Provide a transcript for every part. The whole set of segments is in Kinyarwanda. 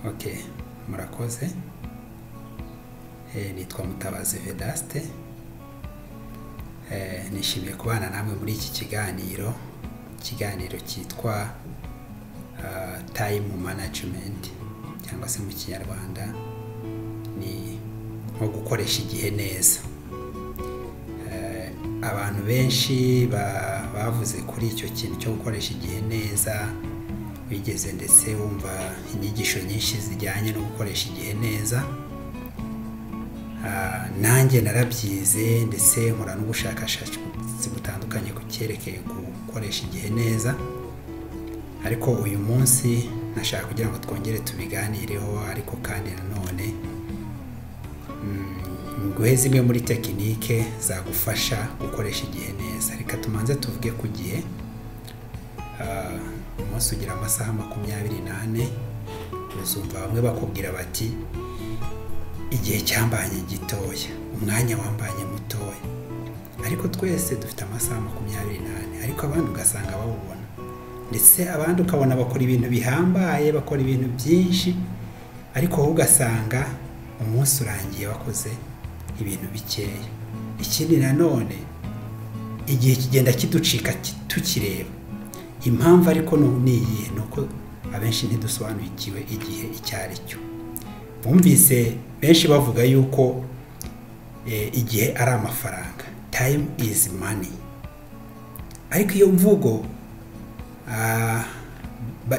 Okay, murakoze. Nitwa Mutabazi Vedaste. Nishimiye kubana namwe muri iki kiganiro cyitwa time management cyangwa se mu Kinyarwanda ni nko gukoresha igihe neza. Abantu benshi bavuze kuri icyo kintu cyo gukoresha igihe neza, bigeze ndetse wumva inyigisho nyinshi zijyanye no gukoresha igihe neza. Nanjye narabyize ndetse nkora n'ubushakashatsi butandukanye ku cyerekeye gukoresha igihe neza, ariko uyu munsi nashaka kugira ngo twongere tubiganireho, ariko kandi nanone nguhe zimwe muri tekinike zagufasha gukoresha igihe neza. Reka tumanze tuvuge ku gihe. Umunsi ugira amasaha 24, uzumva bamwe bakubwira bati igihe cyambanye gitoya, umwanya wambanye mutoya, ariko twese dufite amasaha 24, ariko abandi ugasanga bawubona, ndetse abandi ukabona bakora ibintu bihambaye, bakora ibintu byinshi, ariko ugasanga umunsi urangiye wakoze ibintu bikeya. Ikindi nanone igihe kigenda kiducika tukireba. Impamvu ariko ni iyihe? Nuko abenshi ntidusobanukiwe igihe icyo ari cyo. Bumvise benshi bavuga yuko igihe ari amafaranga, time is money, ariko iyo mvugo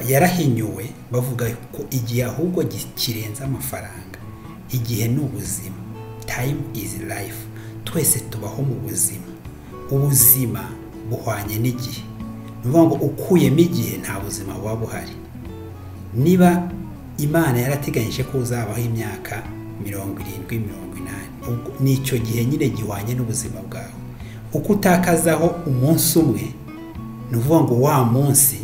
yarahinyuwe, bavuga ko igihe ahubwo kirenze amafaranga. Igihe ni ubuzima, time is life. Twese tubaho mu buzima, ubuzima buhwanye n'igihe. Nuvuga ngo ukuyemo igihe nta buzima buba buhari. Niba Imana yarateganyije ko uzabaho imyaka 70-80, nicyo gihe nyine gihwanye n'ubuzima bwawe. Uko utakazaho umunsi umwe, nuvuga ngo wa munsi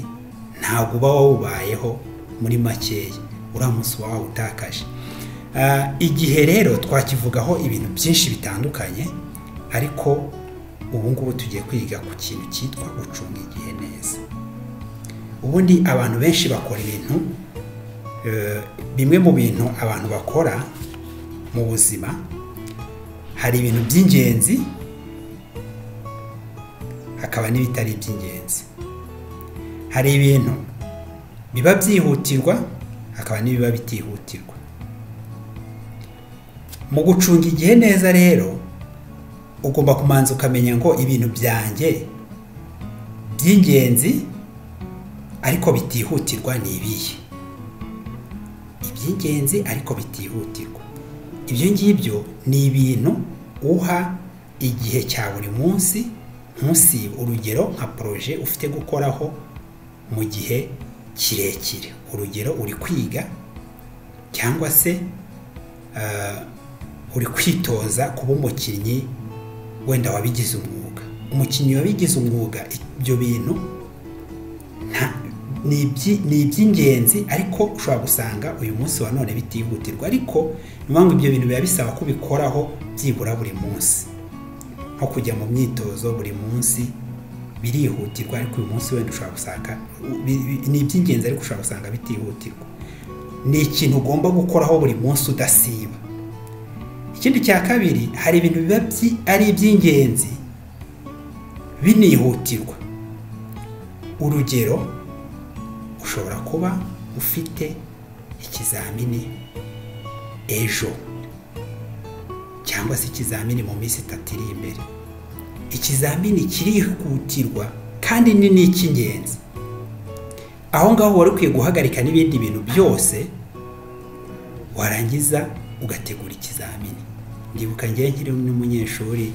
ntabwo uba wawubayeho muri makeya, uriya munsi wawe utakaje. Igihe rero twakivugaho ibintu byinshi bitandukanye, ariko ubu ngubu tugiye kwiga ku kintu cyitwa gucunga igihe neza. Ubundi abantu benshi bakora ibintu, bimwe mu bintu abantu bakora mu buzima, hari ibintu by'ingenzi hakaba n'ibitari iby'ingenzi. Hari ibintu biba byihutirwa hakaba n'ibiba bitihutirwa. Mu gucunga igihe neza rero ugomba kumanza ukamenya ngo ibintu byanjye by'ingenzi ariko bitihutirwa ni ibihe. Iby'ingenzi ariko bitihutirwa, ibyo ngibyo ni ibintu uha igihe cya buri munsi, ntusibe. Urugero nka projet ufite gukoraho mu gihe kirekire. Urugero uri kwiga cyangwa se uri kwitoza kuba umukinnyi wenda wabigize umwuga. Umukinnyi wabigize umwuga, ibyo bintu ni iby'ingenzi, ariko ushobora gusanga uyu munsi wa none bitihutirwa, ariko niyo ibyo bintu biba bisaba kubikoraho byibura buri munsi. Nko kujya mu myitozo buri munsi birihutirwa, ariko uyu munsi wenda ushobora gusanga ni iby'ingenzi, ariko ushobora gusanga bitihutirwa. Ni ikintu ugomba gukoraho buri munsi udasiba. Ikindi cya kabiri, hari ibintu biba ari iby'ingenzi binihutirwa. Urugero, ushobora kuba ufite ikizamini ejo cyangwa se ikizamini mu minsi 3 iri imbere. Ikizamini kirihutirwa kandi ni icy'ingenzi. Aho ngaho wari ukwiye guhagarika n'ibindi bintu byose, warangiza ugategura ikizamini. Ndibuka ngiye nkiri n'umunyeshuri,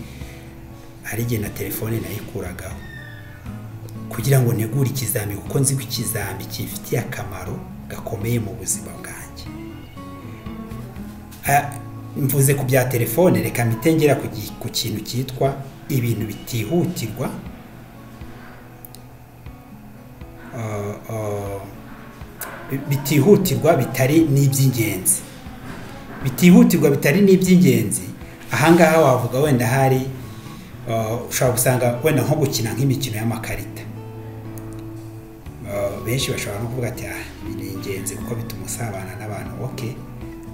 hari igihe na telefone nayikuragaho kugira ngo negure ikizami, kuko nzi ko ikizami kifitiye akamaro gakomeye mu buzima bwanjye. Mvuze ku bya telefone, reka mitengera ku kintu cyitwa ibintu bitihutirwa. Bitihutirwa bitari n'iby'ingenzi. Bitihutirwa bitari n'iby'ingenzi, ahangaha wavuga wenda hari ushobora gusanga wenda nko gukina nk'imikino y'amakarita. Benshi bashobora no kuvuga ati ni iby'ingenzi kuko bituma usabana n'abantu, okay,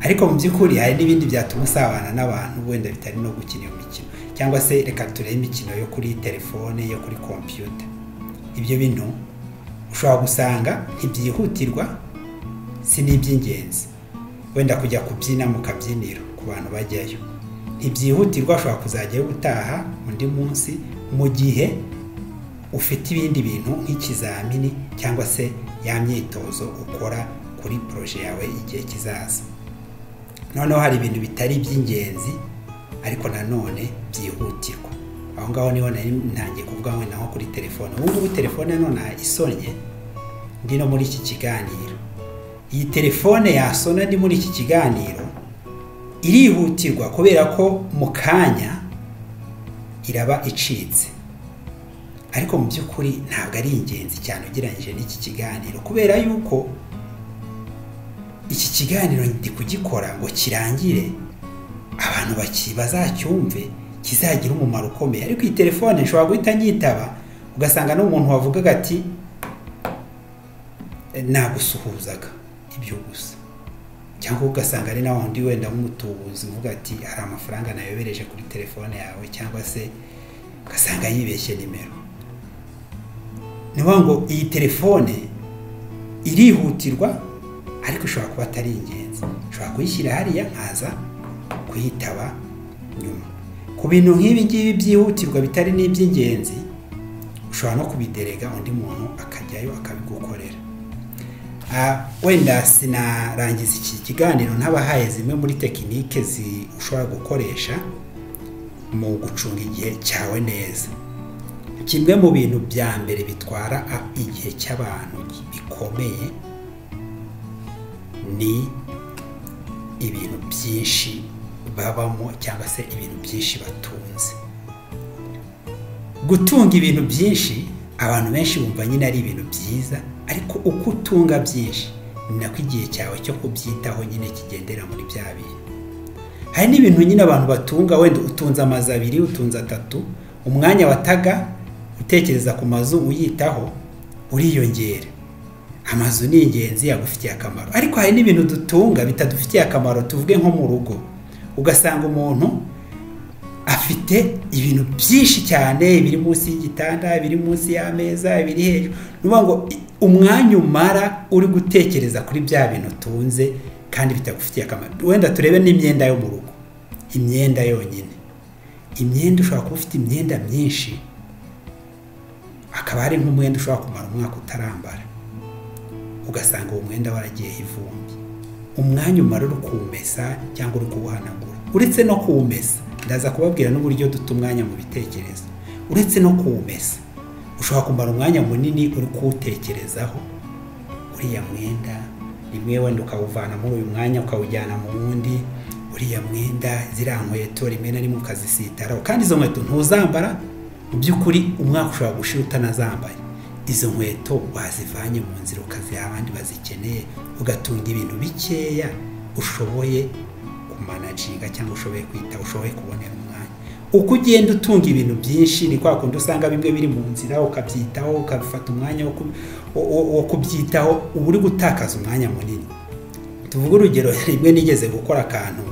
ariko mu by'ukuri hari n'ibindi byatuma usabana n'abantu wenda bitari no gukina iyo mikino, cyangwa se reka turebe imikino yo kuri telefone, yo kuri computer. Ibyo bintu ushobora gusanga ntibyihutirwa, si n'iby'ingenzi. Wenda kujya kubyina mu kabyiniro ku bantu bajyayo ntibyihutirwa, ushobora kuzajyayo gutaha undi munsi mu gihe ufite ibindi bintu nk'ikizamini cyangwa se ya myitozo ukora kuri proje yawe igihe kizaza. Noneho hari ibintu bitari iby'ingenzi ariko nanone byihutirwa. Aho ngaho niho ntangiye kuvuga ngo naho kuri telefone. Ubu telefone none isonye ndi no muri iki kiganiro. Iyi telefone yasona ndi muri iki kiganiro irihutirwa kubera ko mu kanya iraba icitse, ariko mu by'ukuri ntabwo ari ingenzi cyane ugereranyije n'iki kiganiro, kubera yuko iki kiganiro ndi kugikora ngo kirangire abantu bazacyumve kizagira umumaro ukomeye. Ariko iyi telefone nshobora guhita nyitaba ugasanga n'umuntu wavugaga ati nagusuhuzaga ibyo gusa, cyangwa ugasanga ari naho ndi wenda nk'umutubuzi uvuga ati hari amafaranga nayobereje kuri telefone yawe, cyangwa se ugasanga yibeshye nimero. Niyo ngo iyi telefone irihutirwa ariko ushobora kuba atari ingenzi. Ushobora kuyishyira hariya nkaza kuyitaba nyuma. Ku bintu nk'ibi ngibi byihutirwa bitari n'iby'ingenzi ushobora no kubiderega undi muntu akajyayo akabigukorera. Wenda sinarangiza iki kiganiro ntabahaye zimwe muri tekinike ushobora gukoresha mu gucunga igihe cyawe neza. Kimwe mu bintu bya mbere bitwara igihe cy'abantu bikomeye ni ibintu byinshi babamo cyangwa se ibintu byinshi batunze. Gutunga ibintu byinshi abantu benshi bumva nyine ari ibintu byiza, ariko uko utunga byinshi ni nako igihe cyawe cyo kubyitaho nyine kigendera muri bya bintu. Hari n'ibintu nyine abantu batunga, wenda utunze amazu 2, utunze 3, umwanya wataga utekereza ku mazu uyitaho uriyongera. Amazu ni ingenzi yagufitiye akamaro, ariko hari n'ibintu dutunga bitadufitiye akamaro. Tuvuge nko mu rugo, ugasanga umuntu afite ibintu byinshi cyane biri munsi y'igitanda, biri munsi y'ameza, biri hejuru. Nuvuga ngo umwanya umara uri gutekereza kuri bya bintu utunze kandi bitagufitiye akamaro. Wenda turebe n'imyenda yo mu rugo, imyenda yonyine. Imyenda ushobora kuba ufite imyenda myinshi, akaba hari nk'umwenda ushobora kumara umwaka utarambara, ugasanga uwo mwenda waragiye ivumbi. Umwanya umara uri kuwumesa cyangwa uri kuwuhanagura. Uretse no kuwumesa, ndaza kubabwira n'uburyo duta umwanya mu bitekerezo. Uretse no kuwumesa, ushobora kumara umwanya munini uri kuwutekerezaho uriya mwenda. Rimwe wenda ukawuvana muri uyu mwanya ukawujyana mu wundi. Uriya mwenda, ziriya nkweto rimwe na rimwe ukazisitaraho, kandi izo nkweto ntuzambara. Mu by'ukuri umwaka ushobora gushira utanazambaye. Izo nkweto wazivanye mu nzira ukaziha abandi bazikeneye, ugatunga ibintu bikeya ushoboye kumanaginga cyangwa ushoboye kwita, ushoboye kubonera umwanya. Uko ugenda utunga ibintu byinshi ni kwa kundi usanga bimwe biri mu nzira ukabyitaho, ukabifata umwanya wo kubyitaho, uba uri gutakaza umwanya munini. Tuvuga urugero, rimwe nigeze gukora akantu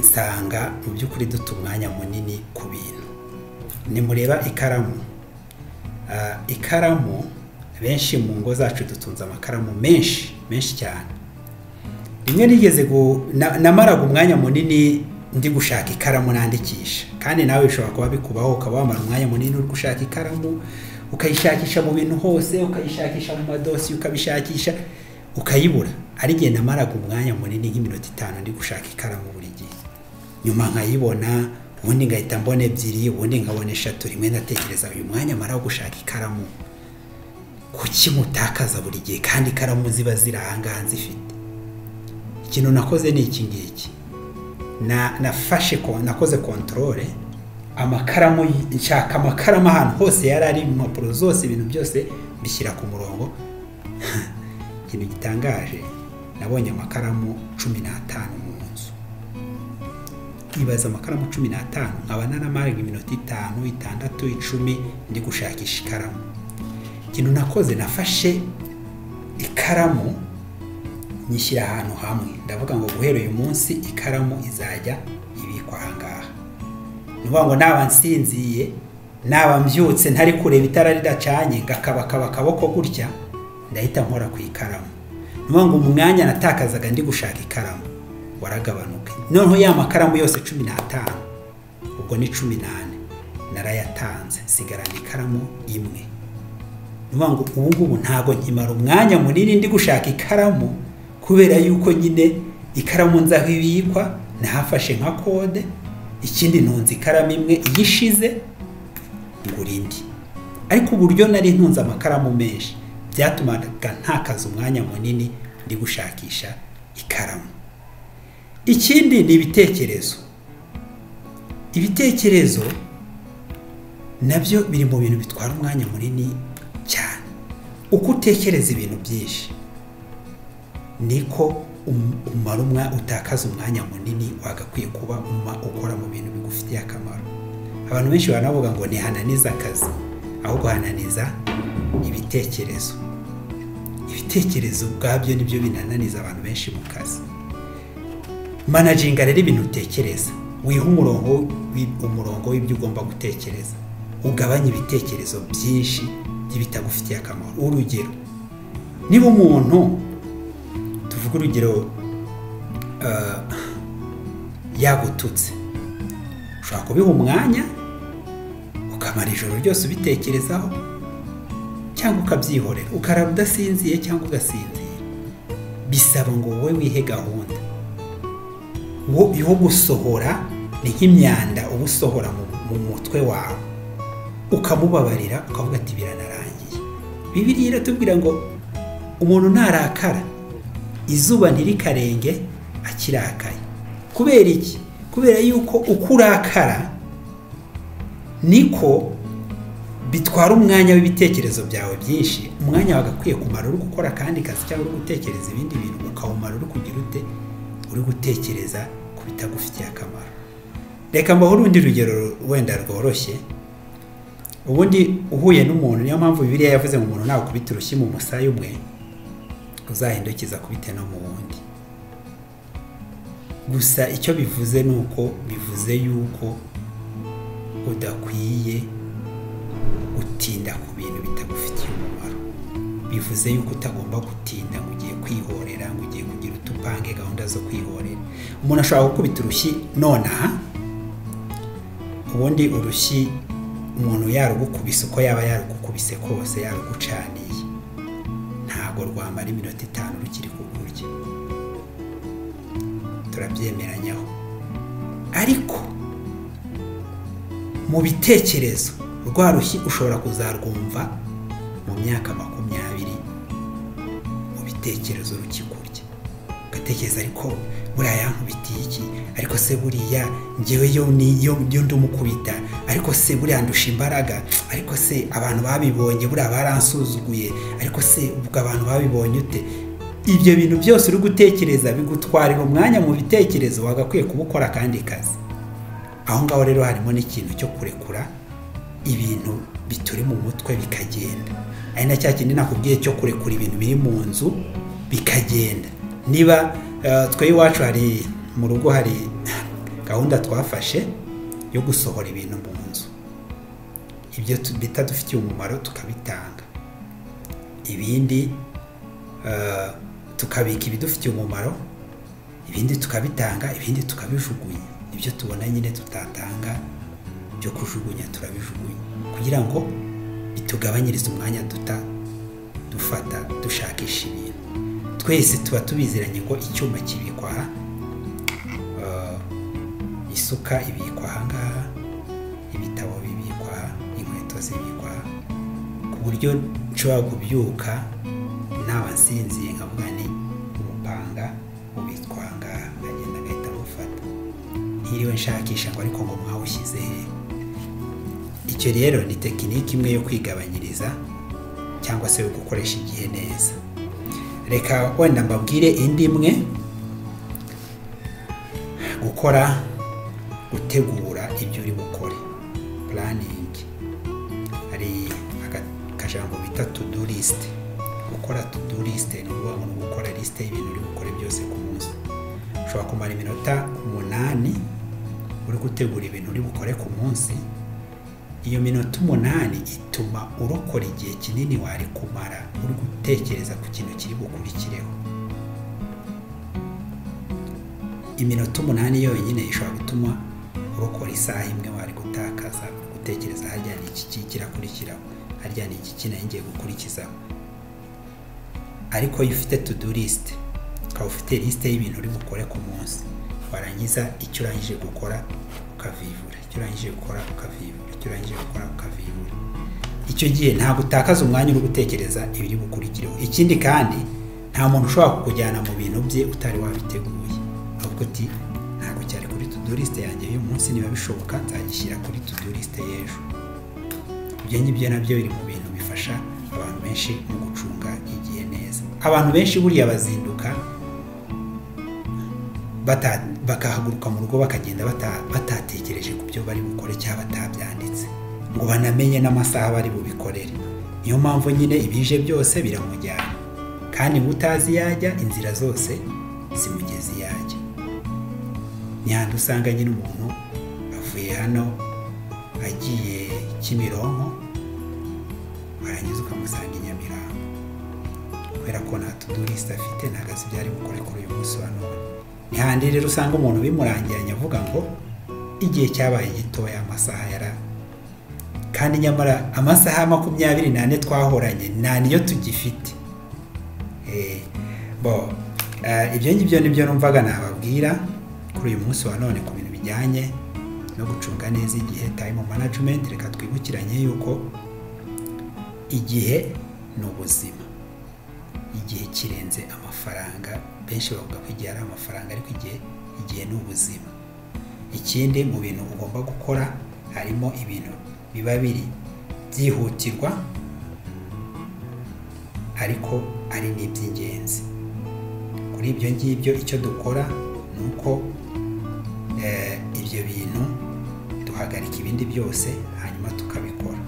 nsanga mu by'ukuri duta umwanya munini ku bintu. Nimureba ikaramu. Ikaramu, benshi mu ngo zacu dutunze amakaramu menshi cyane. Rimwe nigeze namaraga umwanya munini ndi gushaka ikaramu nandikisha, kandi nawe bishobora kuba bikubaho ukaba wamara umwanya munini uri gushaka ikaramu, ukayishakisha mu bintu hose, ukayishakisha mu madosi, ukabishakisha ukayibura. Ari gihe namaraga umwanya munini nk'iminota 5 ndi gushaka ikaramu buri gihe. Nyuma nkayibona, ubundi ngahita mbona 2, ubundi nkabona 3. Rimwe natekereza uyu mwanya mara gushaka ikaramu kuki mutakaza buri gihe kandi ikaramu ziba zirahangaha zifite. Ikintu nakoze ni iki ngiki, nakoze controle amakaramu, nshaka amakaramu ahantu hose yarari mu mpapuro zose, ibintu byose bishyira ku murongo. Ikintu gitangaje, nabonye amakaramu 15 mu nzu. Ibaza amakaramu 15, nkaba naramaraga iminota 5, 6, 10 ndi gushakisha ikaramu. Ikintu nakoze, nafashe ikaramu nyishyira ahantu hamwe, ndavuga ngo guhera uyu munsi ikaramu izajya ibikwa ahangaha. Nuvuga ngo naba nsinziye, naba mbyutse ntari kureba itara ridacanye ngakabakaba akaboko gutya, ndahita nkora ku ikaramu. Nuvuga ngo umwanya natakazaga ndi gushaka ikaramu waragabanuka. Noneho ya makaramu yose 15 ubwo ni 18 narayatanze, sigarana ikaramu imwe. Nuvuga ngo ubu ngubu ntago nkimara umwanya munini ndi gushaka ikaramu, kubera yuko nyine ikaramu nzaho ibikwa nahafashe nka kode. Ikindi ntunze ikaramu imwe, iyishize ngura indi. Ariko uburyo nari ntunze amakaramu menshi byatumaga ntakaza umwanya munini ndi gushakisha ikaramu. Ikindi ni ibitekerezo. Ibitekerezo nabyo biri mu bintu bitwara umwanya munini cyane. Uko utekereza ibintu byinshi niko umara utakaza umwanya munini wagakwiye kuba ukora mu bintu bigufitiye akamaro. Abantu benshi banavuga ngo ntihananiza akazi, ahubwo hananiza ibitekerezo. Ibitekerezo ubwabyo nibyo binananiza abantu benshi mu kazi. Managinga rero ibintu utekereza, wiha umurongo w'ibyo ugomba gutekereza, ugabanya ibitekerezo byinshi by'ibitagufitiye akamaro. Urugero, niba umuntu tuvuga urugero yagututse, ushobora kubiha umwanya ukamara ijoro ryose ubitekerezaho, cyangwa ukabyihorera ukarara udasinziye cyangwa ugasinzira. Bisaba ngo wowe wihe gahunda yo gusohora, ni nk'imyanda uba usohora mu mutwe wawe, ukamubabarira ukavuga ati biranarangiye. Bibiliya iratubwira ngo umuntu narakara izuba ntirikarenge akirakaye. Kubera iki? Kubera yuko uko urakara niko bitwara umwanya w'ibitekerezo byawe byinshi. Umwanya wagakwiye kumara uri gukora kandi kazi cyangwa uri gutekereza ibindi bintu, ukawumara uri kugira ute, uri gutekereza ku bitagufitiye akamaro. Reka mbaho urundi rugero wenda rworoshye. Ubundi uhuye n'umuntu, niyo mpamvu Bibiliya yavuze ngo umuntu nawe kubita urushyi mu musaya umwe uzahindukiza kubite no mu wundi. Gusa icyo bivuze nuko bivuze yuko udakwiye gutinda ku bintu bitagufitiye umumaro. Bivuze yuko utagomba gutinda ngo ugiye kwihorera, ngo ugiye kugira utupange gahunda zo kwihorera. Umuntu ashobora gukubita urushyi nonaha, ubundi urushyi umuntu yarugukubise uko yaba yarugukubise kose, yarugucaniye, ntago rwamara iminota 5 rukiri kukurya. Turabyemeranyaho. Ariko mu bitekerezo rwa rushyi ushobora kuzarwumva mu myaka 20 mu bitekerezo rukikurya. Ugatekereza ariko buriya yankubitiye iki, ariko se buriya njyewe yo ndumukubita, ariko se buriya ndusha imbaraga, ariko se abantu babibonye buriya baransuzuguye, ariko se ubwo abantu babibonye ute. Ibyo bintu byose uri gutekereza bigutwarira umwanya mu bitekerezo wagakwiye kubukora kandi kazi. Aho ngaho rero harimo n'ikintu cyo kurekura ibintu bituri mu mutwe bikagenda. Ari na cya kindi nakubwiye cyo kurekura ibintu biri mu nzu bikagenda. Niba twe iwacu hari mu rugo hari gahunda twafashe yo gusohora ibintu mu nzu, ibyo bitadufitiye umumaro tukabitanga, ibindi tukabika ibidufitiye umumaro, ibindi tukabitanga, ibindi tukabijugunya. Ibyo tubona nyine tutatanga byo kujugunya turabijugunya, kugira ngo bitugabanyirize umwanya dufata dushakisha ibintu. Twese tuba tubiziranye ngo icyuma kibikwa aha, isuka ibikwa ahangaha, ibitabo bibikwa aha, inkweto zibikwa aha, ku buryo nshobora kubyuka naba nsinziye nkavuga ni umupanga ubitwa ahangaha, nkagenda ngahita mufata, ntiriwe nshakisha ngo ariko ngo mwawushyize he. Icyo rero ni tekiniki imwe yo kwigabanyiriza cyangwa se yo gukoresha igihe neza. Reka wenda mbabwire indi imwe, gutegura ibyo uri bukore, planning. Hari akajambo bita to do list. Gukora to do list ni ukuvuga ngo gukora list y'ibintu uri bukore byose ku munsi. Ushobora kumara iminota 8 uri gutegura ibintu uri bukore ku munsi. Iyo minota 8 ituma urokora igihe kinini wari kumara uri gutekereza ku kintu kiri gukurikireho. Iminota 8 yonyine ishobora gutuma urokora isaha imwe wari gutakaza gutekereza harya ni iki kirakurikiraho, harya ni iki kinangiye gukurikizaho. Ariko iyo ufite to do list, ukaba ufite liste y'ibintu uri bukore ku munsi, warangiza icyo urangije gukora ukavivura, icyo urangije gukora ukavivura, icyo urangije gukora ukavivura. Icyo gihe nta gutakaza umwanya uri gutekereza ibiri bukurikireho. Ikindi kandi nta muntu ushobora kukujyana mu bintu bye utari wabiteguye, ahubwo uti ntabwo cyari kuri to do list yanjye uyu munsi, niba bishoboka nzagishyira kuri to do list y'ejo. Ibyo ngibyo nabyo biri mu bintu bifasha abantu benshi mu gucunga igihe neza. Abantu benshi buriya bazinduka bakahaguruka mu rugo bakagenda batatekereje ku byo bari bukore cyangwa batabyanditse ngo banamenye n'amasaha bari bubikorere. Niyo mpamvu nyine ibije byose biramujyana, kandi utazi yajya inzira zose zimugezi yajya. Ni handi usanga nyine umuntu avuye hano agiye Kimironko, warangiza ukamusanga i Nyamirambo kubera ko nta to do list afite, ntabwo azi ibyo ari bukore kuri uyu munsi wa none. Ni handi rero usanga umuntu bimurangiranye avuga ngo igihe cyabaye gitoya, amasaha yara, kandi nyamara amasaha 24 twahoranye nta niyo tugifite. Ibyo ngibyo nibyo numvaga nababwira kuri uyu munsi wa none ku bintu bijyanye no gucunga neza igihe, time management. Reka twibukiranye yuko igihe ni ubuzima, igihe kirenze amafaranga. Benshi bavuga ko igihe ari amafaranga, ariko igihe ni ubuzima. Ikindi mu bintu ugomba gukora harimo ibintu biba biri byihutirwa ariko ari n'iby'ingenzi. Kuri ibyo ngibyo icyo dukora ni uko ibyo bintu duhagarika ibindi byose hanyuma tukabikora.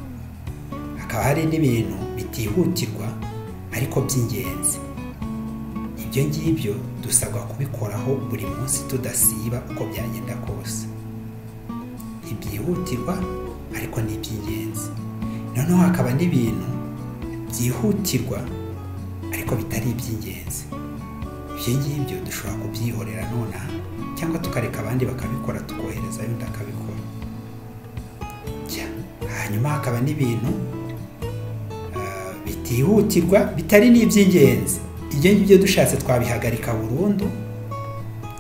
Hakaba hari n'ibintu bitihutirwa ariko by'ingenzi. Ibyo ngibyo dusabwa kubikoraho buri munsi tudasiba uko byagenda kose. Ibyihutirwa ariko ni iby'ingenzi. Noneho hakaba n'ibintu byihutirwa ariko bitari iby'ingenzi. Ibyo ngibyo dushobora kubyihorera nonaha, cyangwa tukareka abandi bakabikora tukohereza undi akabikora. Hanyuma hakaba n'ibintu bitihutirwa bitari n'iby'ingenzi. Ibyo ngibyo dushatse twabihagarika burundu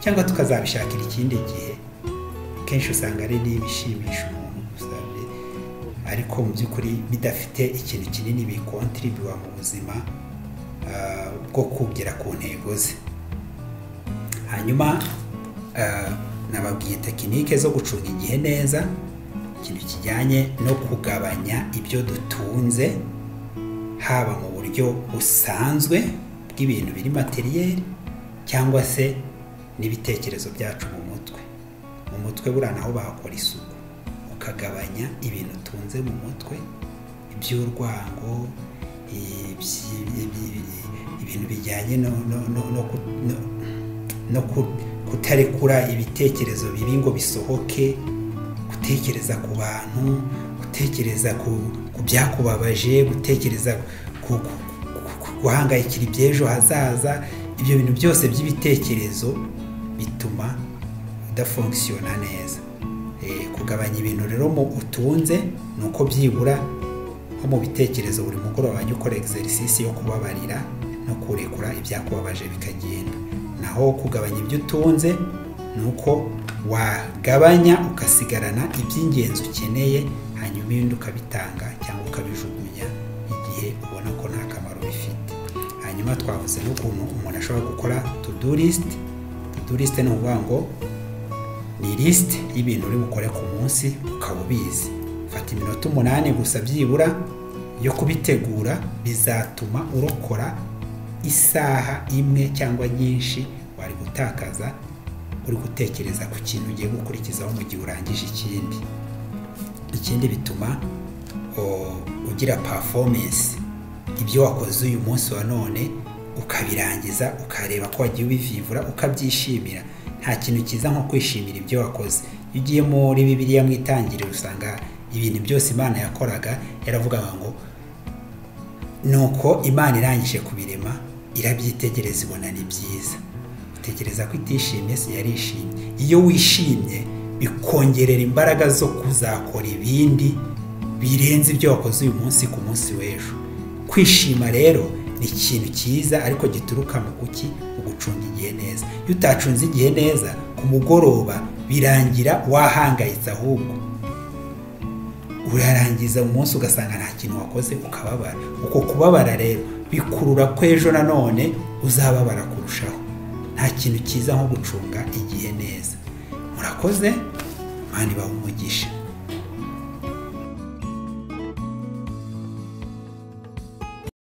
cyangwa tukazabishakira ikindi gihe. Kenshi usanga ari n'ibishimisha umuntu gusa, ariko mu by'ukuri bidafite ikintu kinini bikontribuwa mu buzima bwo kugera ku ntego ze. Hanyuma nababwiye tekinike zo gucunga igihe neza, ikintu kijyanye no kugabanya ibyo dutunze, haba mu buryo busanzwe bw'ibintu biri materiyeri cyangwa se n'ibitekerezo byacu mu mutwe. Mu mutwe buriya naho bahakora isuku, ukagabanya ibintu utunze mu mutwe, iby'urwango, ibintu bijyanye no kutarekura ibitekerezo bibi ngo bisohoke, gutekereza ku bantu, gutekereza ku byakubabaje, gutekereza guhangayikira iby'ejo hazaza. Ibyo bintu byose by'ibitekerezo bituma udafunkisiyona neza. Kugabanya ibintu rero mu utunze ni uko byibura nko mu bitekerezo buri mugoroba wajya ukora exercise yo kubabarira no kurekura ibyakubabaje bikagenda. Naho kugabanya ibyo utunze ni uko wagabanya ukasigarana iby'ingenzi ukeneye, hanyuma ibindi ukabitanga cyangwa ukabijugunya igihe ubona ko nta kamaro bifite. Hanyuma twavuze n'ukuntu umuntu ashobora gukora to do list. To do list ni ukuvuga ngo ni list y'ibintu uri bukore ku munsi ukaba ubizi. Fata iminota 8 gusa byibura yo kubitegura, bizatuma urokora isaha imwe cyangwa nyinshi wari gutakaza uri gutekereza ku kintu ugiye gukurikizaho mu gihe urangije ikindi. Ikindi bituma ugira performance. Ibyo wakoze uyu munsi wa none ukabirangiza ukareba ko wagiye ubivivura ukabyishimira. Nta kintu cyiza nko kwishimira ibyo wakoze. Iyo ugiye muri Bibiliya mu Itangiriro usanga ibintu byose Imana yakoraga yaravugaga ngo nuko Imana irangije kubirema irabyitegereza ibona ni byiza. Utekereza ko itishimye se yarishimye? Iyo wishimye bikongerera imbaraga zo kuzakora ibindi birenze ibyo wakoze uyu munsi ku munsi w'ejo. Kwishima rero ni ikintu cyiza ariko gituruka mu kuki? Mu gucunga igihe neza. Iyo utacunze igihe neza ku mugoroba birangira wahangayitse, ahubwo urarangiza umunsi ugasanga nta kintu wakoze ukababara. Uko kubabara rero bikurura ko ejo nanone uzababara kurushaho. Nta kintu cyiza nko gucunga igihe neza. Murakoze, Imana ibahe umugisha.